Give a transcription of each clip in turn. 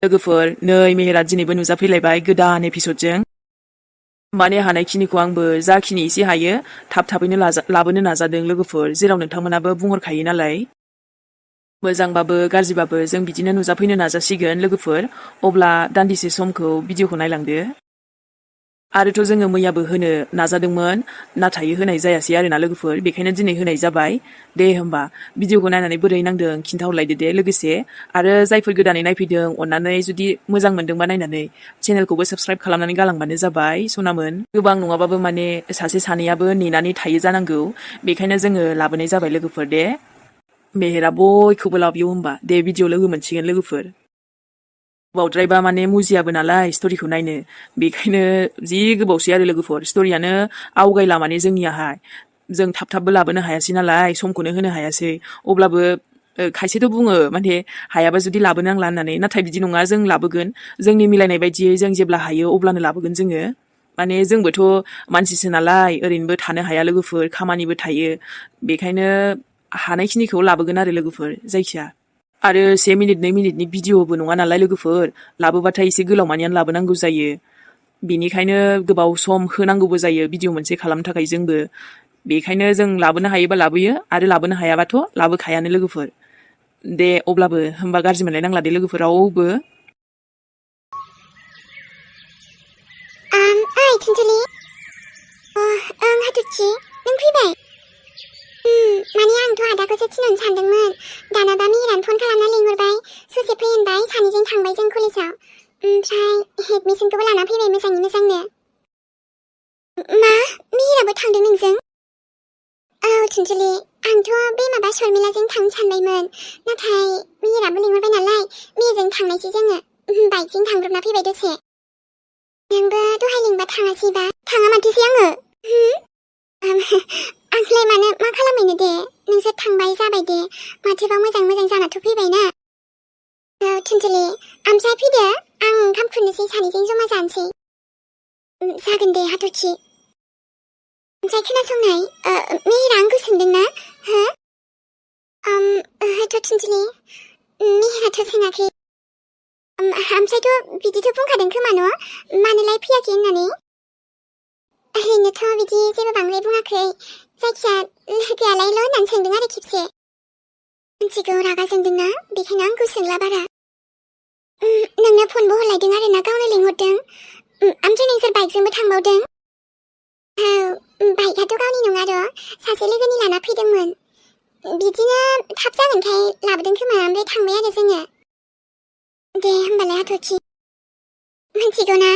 लोगोफोर नै मेहेरा दिनैबो नुजाफैलायबाय गोदान एपिसोडजों माने हानायखिनिखौ आंबो जाखिनि एसे हायो थाबैनो लाबोनो नाजादों लोगोफोर जेराव नोंथांमोनाबो बुंहरखायो नालाय मोजांबाबो गाज्रिबाबो जों बिदिनो नुजाफैनो नाजासिगोन लोगोफोर अब्ला दान्दिसे समखौ भिडिअखौ नायलांदो आरोथ' जोङो मैयाबो होनो नाजादोंमोन नाथाय होनाय जायासै आरोना लोगोफोर बेखायनो दिनै होनाय जाबाय दे होमबा भिडिअखौ नायनानै बोरै नांदों खिन्थाहरलायदो दे लोगोसे आरो जायफोर गोदानै नायफैदों अन्नानै जुदि मोजां मोनदोंबा नायनानै चेनेलखौबो साबस्क्राइब खालामनानै गालांबानो जाबाय सनामोन गोबां नङाबाबो माने सासे सानैयाबो नेनानै थायो जानांगौ बेखायनो जोङो लाबोनाय जाबाय लोगोफोर दे मेहेरा बयखौबो लाबोयो होमबा दे भिडिअ लोगो मोनसिगोन लोगोफोर गोबावद्रायबा माने मुजियाबो नालाय स्ट'रिखौ नायनो बेखायनो जि गोबावसै आरो लोगोफोर स्ट'रियानो आवगायला माने जोंनियाहाय जों थाबबो लाबोनो हायासै नालाय समखौनो होनो हायासै अब्लाबो खायसेथ' बुङो माने हायाबा जुदि लाबोनांला होननानै नाथाय बिदि नङा जों लाबोगोन जोंनि मिलायनाय बायदियै जों जेब्ला हायो अब्लानो लाबोगोन जोङो माने जोंबोथ' मानसिसो नालाय ओरैनोबो थानो हाया लोगोफोर खामानिबो थायो बेखायनो हानायखिनिखौ लाबोगोन आरो लोगोफोर जायखिया आरो 1 मिनिट 2 मिनिटनि भिडिअबो नङा नालाय लोगोफोर लाबोबाथाय एसे गोलाव मानियानो लाबोनांगौ जायो बेनिखायनो गोबाव सम होनांगौबो जायो भिडिअ मोनसे खालामनो थाखाय जोंबो बेखायनो जों लाबोनो हायोबा लाबोयो आरो लाबोनो हायाबाथ' लाबोखायानो लोगोफोर दे अब्लाबो होमबा गाज्रि मोनलायनांला दे लोगोफोर रावबो ओइ थुनजुलि ओं हाथरखि नों फैबाय माने आंथ' आदाखौसो थिनहरनो सानदोंमोन दानाबा मिहिरानो फन खालामना लिंहरबाय ससे फै होनबाय सानैजों थांबाय जों कलेजाव ओमफ्राय एडमिसनखौबो लाना फैबाय मोजाङै मोजांनो मा मिहिराबो थांदों नोंजों औ थुनजुलि आंथ' बे माबा शर्मिलाजों थांनो सानबायमोन नाथाय मिहिराबो लिंहरबाय नालाय मिहिरजों थांनायसै जोङो बाइकजों थांब्रबना फैबाय दसे नोंबो दहाय लिंबा थाङासैबा थाङा माथोसै आङो आंलाय मानो मा खालामैनो दे नोंसोर थांबाय जाबाय दे माथोबा मोजां मोजां जानाथ' फैबायना औ थुनजुलि ओमफ्राय फैदो आं ओंखाम खुरनोसै सानैजों जमा जानोसै जागोन दे हाथरखि ओमफ्राय खोनासंनाय मिहिरा आंखौ सोंदोंना हो ओहोथ' थुनजुलि मिहिराथ' सोङाखै ओमफ्रायथ' बिदिथ' बुंखादों खोमा न' मानोलाय फैयाखै होननानै ओरैनोथ' बिदि जेबो बांद्राय बुङाखै जायखिया लोगोआलायल' होननानै सोंदों आरो खेबसे मिथिगौ रागा जोंदोंना बेखायनो आंखौ सोंला बारा नोंनो फनबो हरलायदों आरो ना गावनो लिंहरदों ओमफ्राय नोंसोर बाइकजोंबो थांबावदों औ बाइकआथ' गावनि नङा र' सासे लोगोनि लाना फैदोंमोन बिदिनो थाब जागोनखाय लाबोदों खोमा ओमफ्राय थांबाय आरो जोङो दे होमबालाय हाथरखि मिथिगौ ना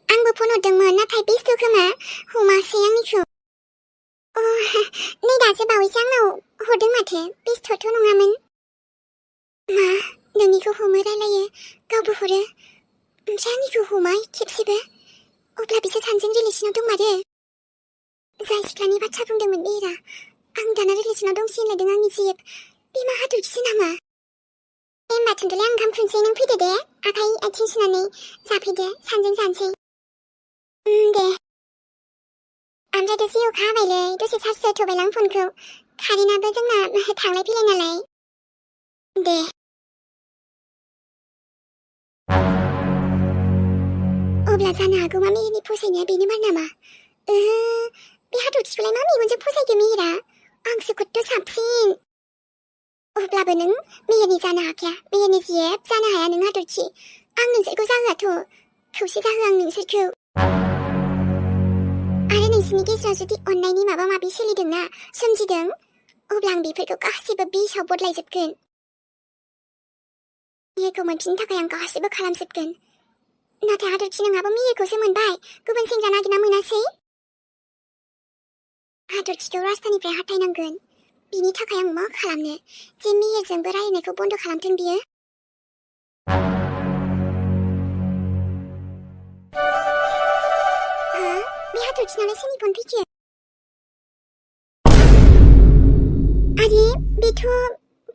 आंबो फन हरदोंमोन नाथाय बेस्थ' खोमा हमासै आंनिखौ नै दासो बावैसो आंनाव हरदों माथो बेस्थ'थ' नङामोन मा नोंनिखौ हमो रायलायो गावबो हरो ओमफ्राय आंनिखौ हमा खेबसेबो अब्ला बिसोर सानैजों रिलेसनाव दंमारो जाय सिख्लानि बाथ्रा बुंदोंमोन मिहिरा आं दाना रिलेसनाव दंसै होनलायदों आंनि जिब बे मा हाथरखिसो नामा दे होमबा थुनजुलि आं ओंखाम खुरनोसै नों फैदो दे आखाइ आथिं सुनानै जाफैदो सानैजों जानोसै दे ओमफ्राय दसे अखा हाबायलै दसे चार्ज होथ'बायलां फनखौ कारेन्टआबो जोंना थांलाय फैलाय नालाय दे अब्ला जानो हागौ मा मिहिरनि फसायनाया बेनो मार नामा बे हाथरखिखौलाय मा मेगनजों फसायखो मिहिरा आंसो खथ्थ' साबसिन अब्लाबो नों मिहिरनि जानो हाखाया मिहिरनि जेब जानो हाया नों हाथरखि आं नोंसोरखौ जाहोआथ' खौसे जाहो आं नोंसोरखौ आरो नोंसोरनि गेजेराव जुदि अननायनि माबा माबि सोलिदोंना सोमजिदों अब्ला आं बेफोरखौ गासैबो बिसाव बदलायजोबगोन मिहिरखौ मोनफिननो थाखाय आं गासैबो खालामजोबगोन नाथाय हाथरखि नोंहाबो मिहिरखौसो मोनबाय गुबुन सेंग्रा नागिरना मोनासै हाथरखिखौ रास्तानिफ्राय हटायनांगोन बिनि थाखाय आं मा खालामनो जे मिहिरजोंबो रायलायनायखौ बन्द खालामथों बियो बे हाथरखिनालाय सोरनि फन फैखो आरे बेथ'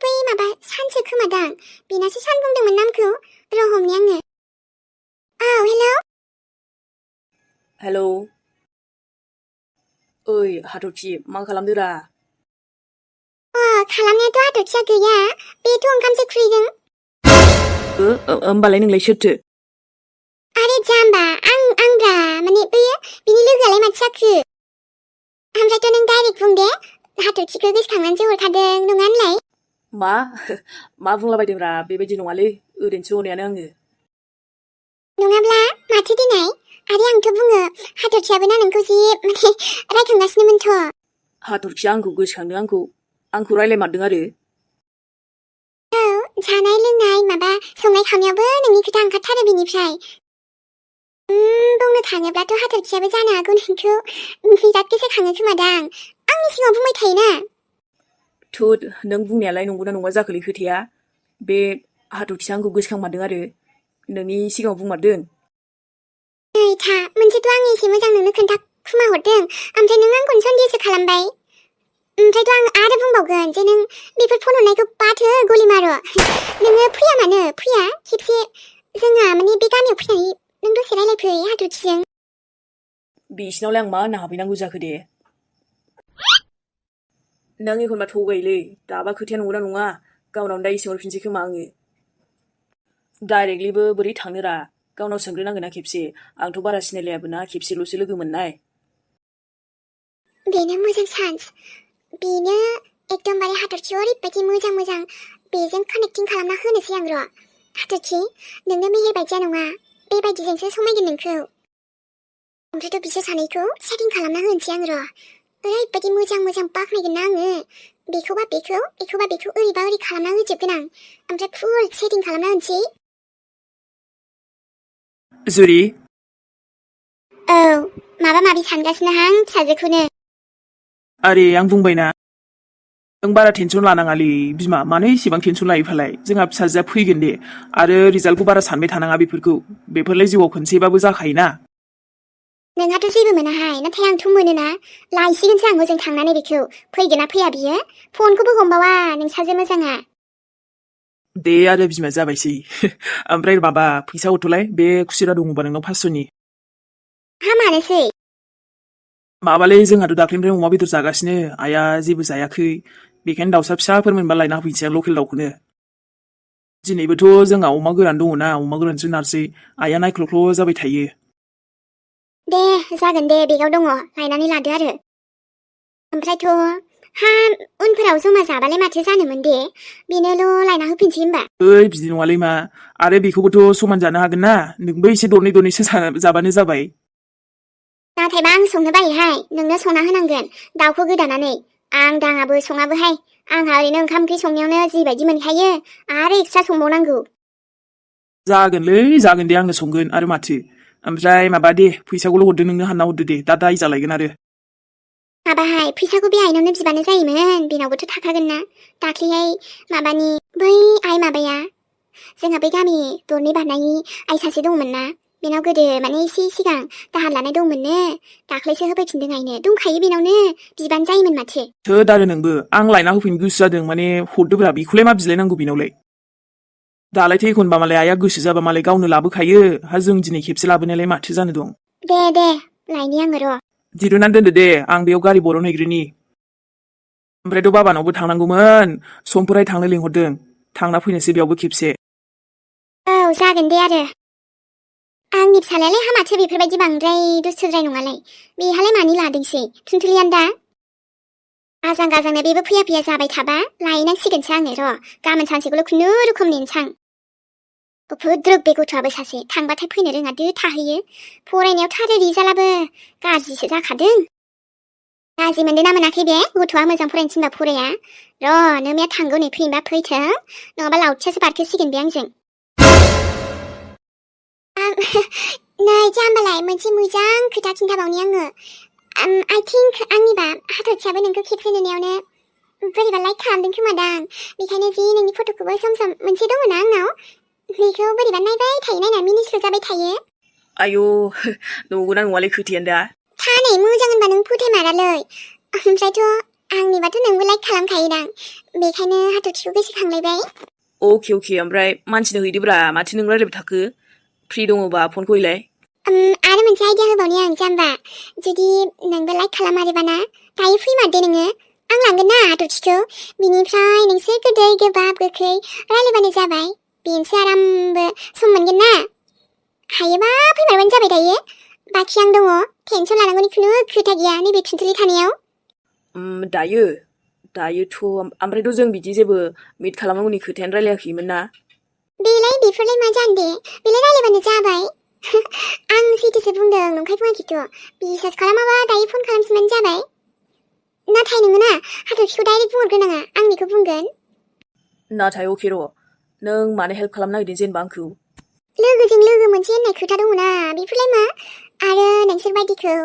बै माबा सानसो खोमादां बेनासो सान बुंदोंमोन नामखौ र' हमनि आङो औ हेलौ ओइ हाथरखि मा खालामदोरा खालामनायाथ' हाथरखिया गैया बेथ' ओंखामसो खुरैदों होमबालाय नोंलाय सोरथो? आरे जाम्बा आंब्रा माने बैयो बिनि लोगोआलाय माथो जाखो? ओमफ्रायथ' नों डाइरेक्ट बुं दे हाथरखिखौ गोसोखांनानैसो हरखादों नङा होनलाय? मा बुंलाबायदोंब्रा बेबायदि नङालै ओरैनोसो हरनायानो आङो। नङाब्ला माथो दिनै आरे आंथ' बुङो हाथरखियाबो ना नोंखौ जि माने रायखांगासिनोमोनथ'। हाथरखिया आंखौ गोसोखांदों आंखौ रायलायमारदों आरो। औ जानाय लोंनाय माबा संनाय खावनायावबो नोंनि खोथा ओंखारथारो बिनिफ्राय। बुंनो थाङोब्लाथ' हाथरखियाबो जानो हागौ नोंखौ बिराद गोसोखाङो खोमादां आंनि सिगाङाव बुंबाय थायोना। थुद नों बुंनायालाय नंगौना नङा जाखोलै खोथाया? बे हाथरखिया आंखौ गोसोखांमारदों आरो नोंनि सिगाङाव बुंमारदों। नै था मोनसेथ' आं एसे मोजां नोंनो खोन्थाखुमाहरदों ओमफ्राय नों आंखौनो सन्देहसो खालामबाय। ओमफ्रायथ' आं आरो बुंबावगोन जे नों बेफोर फन हरनायखौ बाथो गलिमार' नोङो फैया मानो फैया खेबसे जोंहा माने बे गामियाव फैनानै नों दसे रायलायफै हाथरखिजों। बिसिनावलाय आं मा होनना हाबहैनांगौ जाखो दे? नों एखनबा थगायोलै दाबा खोथाया नंगौना नङा गावनावनो दायो सोंहरफिनसै खोमा आङो। डाइरेक्टलिबो बोरै थांनोरा गावनाव सोंग्रोनांगोन ना खेबसे आंथ' बारा सिनायलायाबो ना खेबसेल'सो लोगो मोननाय। बेनो मोजां चान्स बेनो एकदमबारे हाथरखि ओरैबायदि मोजां बेजों कानेक्टिं खालामना होनोसै आं र'। हाथरखि नोंनो मेहेर बायदिया नङा बेबायदिजोंसो समायगोन नोंखौ। ओमफ्रायथ' बिसोर सानैखौ सेटिं खालामना होनोसै आं र'। ओरैबायदि मोजां बाख्नायगोन ना आङो बेखौबा बेखौ ओरैबा ओरै खालामना होजोबगोन आं ओमफ्राय फुल सेटिं खालामना होनोसै। जुरि औ माबा माबि सानगासिनोहां फिसाजोखौनो। आरे आं बुंबायना नों बारा टेनसन लानाङालै बिमा मानो इसेबां टेनसन लायो फालाय जोंहा फिसाजोआ फैगोन दे आरो रिजाल्टखौ बारा सानबाय थानाङा बेफोरलाय जिउआव खनसेबाबो जाखायोना। नोंहाथ' जेबो मोनाहाय नाथाय आंथ' मोनोना लायसिगोनसो आं हजों थांनानै बेखौ फैगोन ना फैया बियो फनखौबो हमबावा नोंसाजो मोजाङा। दे आरो बिमा जाबायसै ओमफ्राय माबा फैसा हरथ'लाय बे खुसिरा दङबा नोंनाव 500नि। हा मानोसै? माबालै जोंहाथ' दाख्लैनिफ्राय अमा बेदर जागासिनो आइया जेबो जायाखै बेखायनो दाउसा फिसाफोर मोनबा लायना होफैनोसै आं लकेल दाउखौनो। दिनैबोथ' जोंहा अमा गोरान दङना अमा गोरानजों नारजि आइया नायख्ल' जाबाय थायो। दे जागोन दे बेगाव दङ लायनानै लादो आरो। ओमफ्रायथ' हा उनफोराव जमा जाबालाय माथो जानोमोन दे बेनोल' लायना होफिनसै होमबा। ओइ बिदि नङालै मा आरो बेखौबोथ' समान जानो हागोन ना नोंबो एसे दरनैसो जाबानो जाबाय। नाथायबा आं संनो बायोहाय नोंनो संना होनांगोन दाउखौ गोदानानै आं दाङाबो सङाबोहाय आंहा ओरैनो ओंखाम ओंख्रि संनायावनो जिबायदि मोनखायो आरो एक्सट्रा संबावनांगौ। जागोन दे आंनो संगोन आरो माथो। ओमफ्राय माबा दे फैसाखौल' हरदो नोंनो हानना हरदो दे दा दाय जालायगोन आरो। माबाहाय फैसाखौ बे आइनावनो बिबानो जायोमोन बेनावबोथ' थाखागोन ना दाख्लैहाय माबानि बै आइ माबाया जोंहा बै गामि दरनै बारनायनि आइ सासे दंमोन ना बेनाव गोदो माने एसे सिगां दाहार लानाय दंमोननो दाख्लैसो होफैफिनदों आइनो दंखायो बेनावनो बिबानो जायोमोन माथो। थोद आरो नोंबो आं लायना होफैनो गोसो जादों माने हरदोब्रा बेखौलाय मा बिलायनांगौ बेनावलाय। दालायथो एखनबा मालाय आइया गोसो जाबा मालाय गावनो लाबोखायो जों दिनै खेबसे लाबोनायालाय माथो जानो दं। दे लायनि आङो र'। दिरुननानै दोनदो दे आं बेयाव गारि बरनहैग्रोनि। ओमफ्रायथ' बाबानावबो थांनांगौमोन समफोरहाय थांनो लिंहरदों थांना फैनोसै बेयावबो खेबसे। औ जागोन दे आरो। आंनि फिसालायालाय हामाथो बेफोरबायदि बांद्राय दुस्थुद्राय नङालाय बेहालाय मानि लादोंसै थुनथुलियानो दा। आजां गाजांनो बेबो फैया जाबाय थाबा लायनांसिगोनसो आङो र' गाबोन सानसेखौल' खुनुरुखुम नेनोसां। उपद्रब बे गथ'आबो सासे थांबाथाय फैनो रोङा दो थाहैयो फरायनायाव थारो रिजाल्टआबो गाज्रिसो जाखादों। गाज्रि मोनदों ना मोनाखै बे गथ'आ मोजां फरायनो थिनबा फराया र' नोमाया थांगौ नै फैनोबा फैथों नङाबा लावथियासो बारखोसिगोन बे आंजों। नै जाम्बालाय मोनसे मोजां खोथा खिन्थाबावनि आङो आइ थिंक आंनिबा हाथरखियाबो नोंखौ खेबसे नुनायावनो बोरैबा लाइक खालामदों खोमादां बेखायनो जि नोंनि फट'खौबो सम सम मोनसे दङना आंनाव बेखौ बोरैबा नायबाय थायो नायना मिनिस्लु जाबाय थायो। आयौ नंगौना नङालै खोथायानो दा। था नै मोजां होनबा नों फोथायमारालै ओमफ्रायथ' आंनिबाथ' नोंबो लाइक खालामखायोदां बेखायनो हाथरखिखौ गोसोखांलायबाय। अके ओमफ्राय मानसिनो हैदोब्रा माथो नों रायलायबाय थाखो फ्रि दङबा फनखौ हैलाय। आरो मोनसे आइडिया होबावनि आं जाम्बा जुदि नोंबो लाइक खालामारोबाना दायो फैमारदो नोङो आं लांगोन ना हाथरखिखौ बिनिफ्राय नोंसोर गोदै गोबाब गोखै रायलायबानो जाबाय बेनोसै आरामबो सम मोनगोन ना हायोबा फैमारबानो जाबाय दायो बाखि आं दङ टेनसन लानांगौनि खुनु खोथा गैया नैबे थुनथुलि थानायाव दायोथ' ओमफ्रायथ' जों बिदि जेबो मिट खालामनांगौनि खोथायानो रायलायाखैमोन ना बेफोरलाय मा जानो दे बेलाय रायलायबानो जाबाय आं सैथोसो बुंदों नंखाय बुङाखैथ' बिसास खालामाबा दायो फन खालामफिनबानो जाबाय नाथाय नोङो ना हाथरखिखौ डाइरेक्ट बुंहरग्रोनाङा आं बेखौ बुंगोन नाथाय अके र' नों मानो हेल्प खालामनो नागिरदों जेनेबा आंखौ लोगोजों लोगो मोनसे होननाय खोथा दङना बेफोरलाय मा आरो नोंसोर बायदिखौ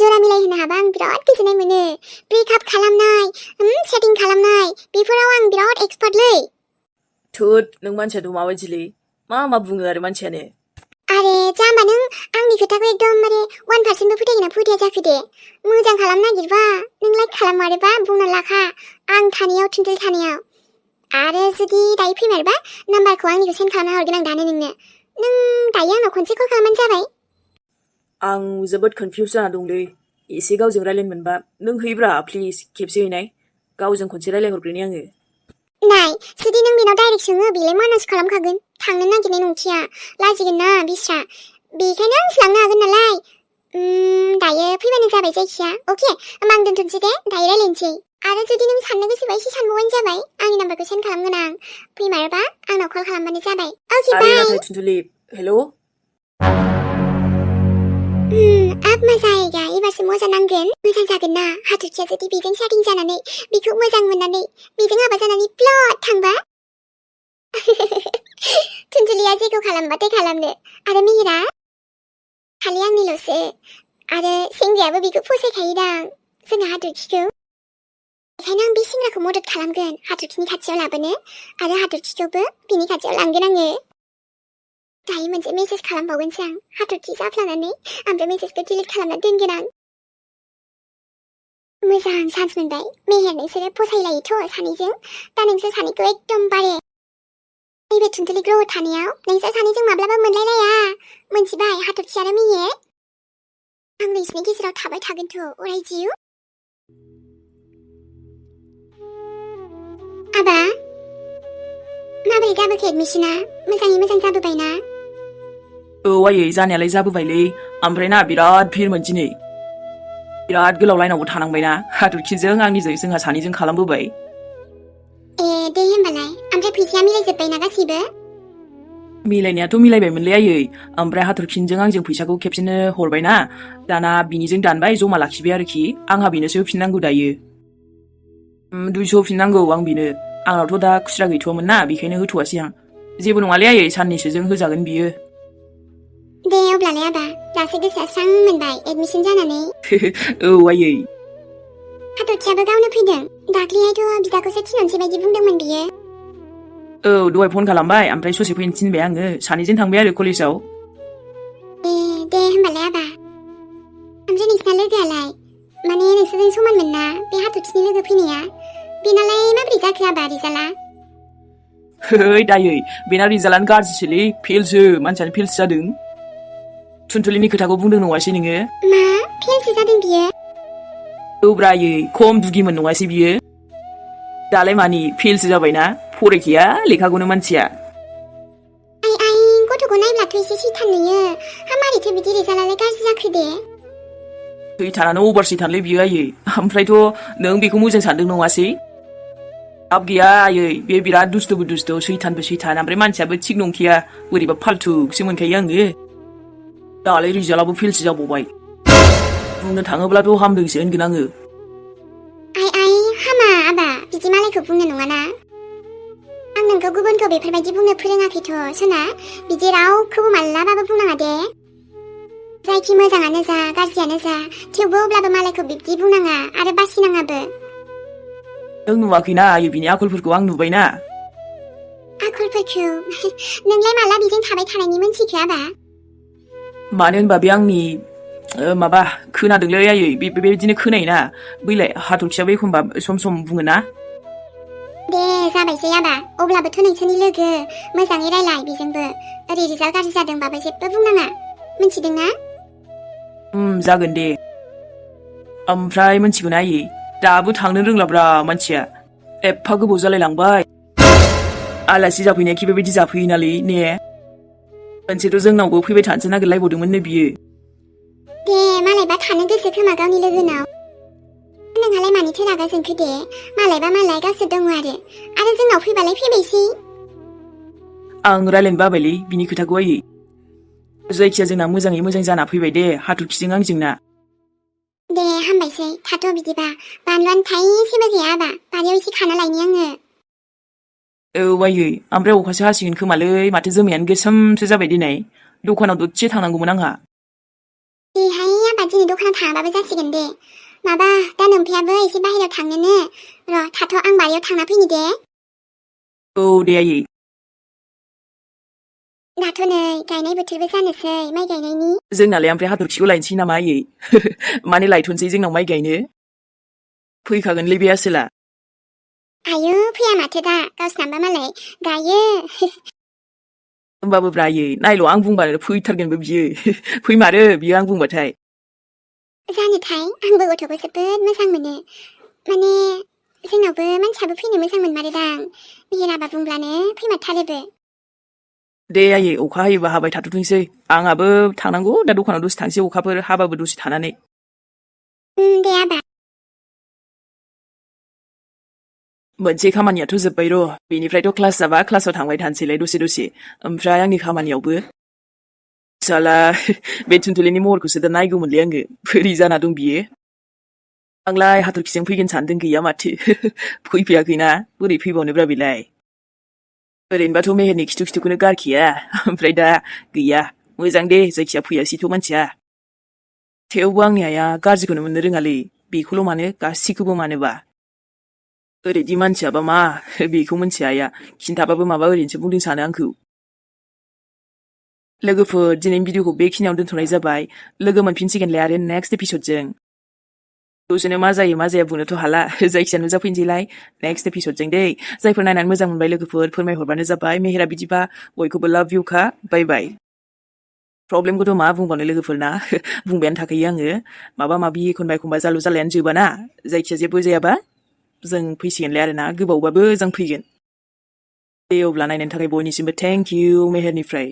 जरा मिलायहोनो हाबा आं बिराद गोजोननाय मोनो ब्रेकआप खालामनाय सेटिं खालामनाय बेफोराव आं बिराद एक्सपार्टलै थोद नों मानसियाथ' माबायदिलै मा बुङो आरो मानसियानो आरे जाम्बा नों आंनि खोथाखौ एकदमबारे 1%बो फोथायगोना फोथाया जाखो दे मोजां खालामनो नागिरबा नों लाइक खालामारोबा बुंना लाखा आं थानायाव थुनथुलि थानायाव आरो जुदि दायो फैमारबा नाम्बारखौ आंनिखौ सेन्ड खालामना हरगोन आं दानो नोंनो नों दायो आंनाव खनसे कल खालामबानो जाबाय आं जोबोद कनफिउज जाना दंलै एसे गावजों रायलायनो मोनबा नों हैब्रा प्लिज खेबसे हैनाय गावजों खनसे रायलायहरग्रोनि आङो नाय जुदि नों बेनाव डाइरेक्ट सोङो बेलाय मानास खालामखागोन थांनो नागिरनाय नंखाया लाजिगोन ना बिस्रा बेखायनो आं लांनो हागोन नालाय दायो फैबानो जाबाय जायखिया अके होमबा आं दोनथ'नोसै दे दायो रायलायनोसै आरो जुदि नों साननो गोसोबा एसे सानबावबानो जाबाय आंनि नाम्बारखौ सेन्ड खालामगोन आं फैमारबा आंनाव कल खालामबानो जाबाय अके आरे बाय नाथाय थुनथुलि हेल' अब मजा आएगा एबारसो मजा नांगोन मोजां जागोन ना हाथरखिया जुदि बेजों सेटिं जानानै बेखौ मोजां मोननानै बेजों हाबा जानानै प्लट थांबा थुनथुलिया जेखौ खालामबाथाय खालामनो आरो मिहिरा खालि आंनिल'सो आरो सेंग्रायाबो बेखौ फसायखायोदां जोंहा हाथरखिखौ बेखायनो आं बे सेंग्राखौ मदद खालामगोन हाथरखिनि खाथियाव लाबोनो आरो हाथरखिखौबो बिनि खाथियाव लांगोन आङो दायो मोनसे मेसेज खालामबावगोनसो आं हाथरखि जाफ्लानानै ओमफ्राय मेसेजखौ डिलिट खालामना दोनगोन आं मोजां चान्स मोनबाय मेहेर नोंसोरो फसायलायोथ' सानैजों दा नोंसोर सानैखौ एकदमबारे नैबे थुनथुलि ग्रह थानायाव नोंसोर सानैजों माब्लाबा मोनलायलाया मोनथिबाय हाथरखि आरो मेहेर आं नोंसिनि गेजेराव थाबाय थागोनथ' अराय जिउ आबा माबोरै जाबोखो एडमिसना मोजाङै मोजां जाबोबायना औ आयै जानायालाय जाबोबायलै ओमफ्राय ना बिराद भिरमोन दिनै बिराद गोलाव लाइनावबो थानांबायना हाथरखिजों आंनिजों जोंहा सानैजों खालामबोबाय दे होमबालाय ओमफ्राय फैसाया मिलायजोब्बायना गासैबो मिलायनायाथ' मिलायबायमोनलै आयै ओमफ्राय हाथरखिजों आंजों फैसाखौ खेबसेनो हरबायना दाना बिनिजों दानबाय जमा लाखिबाय आरोखि आंहा बेनोसो होफिननांगौ दायो 200 होफिननांगौ आं बेनो आंनावथ' दा खुस्रा गैथ'वामोन ना बेखायनो होथ'वासै आं जेबो नङालै आयै साननैसोजों होजागोन बियो दे अब्लालाय आबा दासो गोसोआ स्रां मोनबाय एडमिसन जानानै औ आयै हाथरखियाबो गावनो फैदों दाख्लैहायथ' बिदाखौसो थिनहरसै बायदि बुंदोंमोन बियो औ दहाय फन खालामबाय ओमफ्राय ससे फैनो थिनबाय आङो सानैजों थांबाय आरो कलेजाव दे होमबालाय आबा ओमफ्राय नोंसिना लोगोआलाय माने नोंसोरजों समानमोन ना बे हाथरखिनि लोगो फैनाया बेनालाय माबोरै जाखो आबा रिजाल्टआ है दायै बेना रिजाल्टआनो गाज्रिसोलै फेलसो मानसियानो फेलसो जादों थुनथुलिनि खोथाखौ बुंदों नङासै नोङो मा फेलसो जादों बियो औब्रा आयै खम दुगिमोन नङासै बियो दालाय मानि फेलसो जाबायना फरायखाया लेखाखौनो मानसिया आइ गथ'खौ नायब्लाथ' एसे सैथान नुयो मारैथो बिदि रिजाल्टआलाय गाज्रि जाखो दे सैथानानो अभार सैथानलै बियो आयै ओमफ्रायथ' नों बेखौ मोजां सानदों नङासै हाब गैया आयै बे बिराद दुस्थ'बो दुस्थ' सैथानबो सैथान ओमफ्राय मानसियाबो थिग नंखाया बोरैबा फाल्थुसो मोनखायो आङो दालाय रिजाल्टआबो फेलसो जाबावबाय बुंनो थाङोब्लाथ' हामदोंसो होनगोन आङो आइ हामा आबा बिदि मालायखौ बुंनो नङाना आं नोंखौ गुबुनखौ बेफोरबायदि बुंनो फोरोङाखैथ' सना बिदि रावखौबो मालाबाबो बुंनाङा दे जायखि मोजाङानो जा गाज्रियानो जा थेवबो अब्लाबो मालायखौ बिब्दि बुंनाङा आरो बासिनाङाबो नों नुवाखैना आयै बिनि आखलफोरखौ आं नुबायना आखलफोरखौ नोंलाय माला बेजों थाबाय थानायनि मोनथिखो आबा मानो होनबा बे आंनि माबा खोनादोंलै आयै बेबायदिनो खोनायोना बैलाय हाथरखियाबो एखनबा सम सम बुङोना दे जाबायसै आबा अब्लाबोथ' नोंसोरनि लोगो मोजाङै रायलाय बेजोंबो ओरै रिजाल्ट गाज्रि जादोंबाबो जेबो बुंनाङा मिथिदोंना जागोन दे ओमफ्राय मिथिगौना आयै दाबो थांनो रोंलाब्रा मानसिया एफा गोबाव जालायलांबाय आलासि जाफैनायखि बेबायदि जाफैयोनालै ने मोनसेथ' जोंनावबो फैबाय थानोसो नागिरलायबावदोंमोननो बियो दे मालायबा थानो गोसो खोमा गावनि लोगोनाव नोंहालाय मानिथो रागा जोंखो दे मालायबा मालाय गावसोर दङ आरो जोंनाव फैबालाय फैबायसै आं रायलायनो बाबायलै बिनि खोथाखौ आयै जायखिया जोंना मोजाङै मोजां जाना फैबाय दे हाथरखिजों आंजोंना दे हामबायसै थाथ' बिदिबा बानलुआनो थाइसेबो गैया आबा बारियाव एसे खाना लायनि आङो औ आयै ओमफ्राय अखासो हासिगोन खोमालै माथो जोमैयानो गोसोमसो जाबाय दिनै दखानाव दसे थांनांगौमोन आंहा देहाय आबा दिनै दखानाव थाङाबाबो जासिगोन दे माबा दा नोमफायाबो एसे बाहेरायाव थांनोनो र' थाथ' आं बारियाव थांना फैनि दे औ दे आयै दाथ' नै गायनाय बोथोरबो जानोसै माइ गायनायनि जोंनालाय ओमफ्राय हाथरखिखौ लायनोसै नामा आयै माने लायथ'नोसै जोंनाव माइ गायनो फैखागोनलै बे आसोला आयौ फैया माथो दा गावसिनाबा मालाय गायो होमबाबो ब्रा आयै नायल' आं बुंबानो फैथारगोनबो बियो फैमारो बियो आं बुंबाथाय जानोथाय आंबो गथ'खौ जोबोद मोजां मोनो माने जोंनावबो मानसियाबो फैनो मोजां मोनमारोदां मेहेराबा बुंब्लानो फैमारथारोबो दे आयै अखा हायोबा हाबाय थाथ'थोंसै आंहाबो थांनांगौ दा दखानाव दसे थांसै अखाफोर हाबाबो दसे थानानै दे आबा मोनसे खामानियाथ' जोब्बाय र' बेनिफ्रायथ' क्लास जाबा क्लासाव थांबाय थानोसैलाय दसे ओमफ्राय आंनि खामानियावबो साला बे थुनथुलिनि महरखौसो दा नायगौमोनलै आङो बोरै जाना दं बियो आंलाय हाथरखिजों फैगोन सानदों गैया माथो फैफैयाखैना बोरै फैबावनोब्रा बेलाय ओरैनोबाथ' मेहेरनि खिथुखौनो गारखिया ओमफ्राय दा गैया मोजां दे जायखिया फैयासैथ' मानसिया थेवबो आंनि आइया गाज्रिखौनो मोननो रोङालै बेखौल' मानो गासिखौबो मानोबा ओरैदि मानसियाबा मा बेखौ मिन्थिया आइया खिन्थाबाबो माबा ओरैनोसो बुंदों सानो आंखौ लोगोफोर दिनैनि भिडिअखौ बेखिनियाव दोनथ'नाय जाबाय लोगो मोनफिनसिगोनलाय आरो नेक्स्ट एपिसडजों दसेनो मा जायो मा जाया बुंनोथ' हाला जायखिया नुजाफैनोसैलाय नेक्स्ट एपिसडजों दे जायफोर नायनानै मोजां मोनबाय लोगोफोर फोरमायहरबानो जाबाय मेहेरा बिदिबा बयखौबो लाभ इउखा बाय बाय प्रब्लेमखौथ' मा बुंबावनो लोगोफोरना बुंबायानो थाखायो आङो माबा माबि एखनबा जालु जालायानो जोबाना जायखिया जेबो जायाबा जों फैसिगोनलाय आरोना गोबावबाबो जों फैगोन दे अब्ला नायनायनि थाखाय बयनिसिमबो थेंक इउ मेहेरनिफ्राय